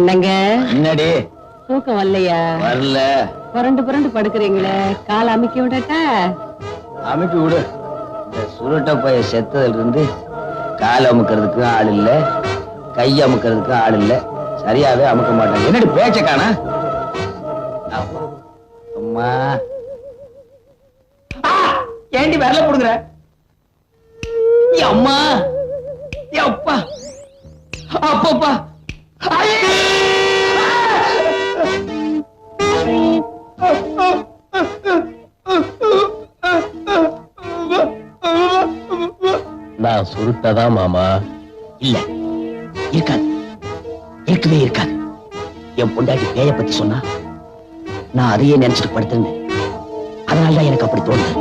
என்னங்க என்னடி தூக்கம் வரலையா? வரல. புரண்டு புரண்டு படுக்கிறீங்களே, கால் அமுக்கி விடட்டா? அமுக்கி விடு. இந்த சுருட்ட பைய செத்ததுல இருந்து கால் அமுக்கிறதுக்கு ஆள் இல்ல, கை அமுக்கிறதுக்கு ஆள் இல்ல, சரியாவே அமுக்க மாட்டாங்க. என்னடி பேச்ச காணா? அம்மா ஏண்டி வரல போடுங்கிற? அம்மா அப்பா அப்பப்பா நான் சுருட்டதான் மாமா. இல்ல இருக்காது, இருக்கவே இருக்காது. என் பொண்டாட்டி பேய பத்தி சொன்னா நான் அதையே நினைச்சிட்டு படுத்துருந்தேன். அதனாலதான் எனக்கு அப்படி தோணுது.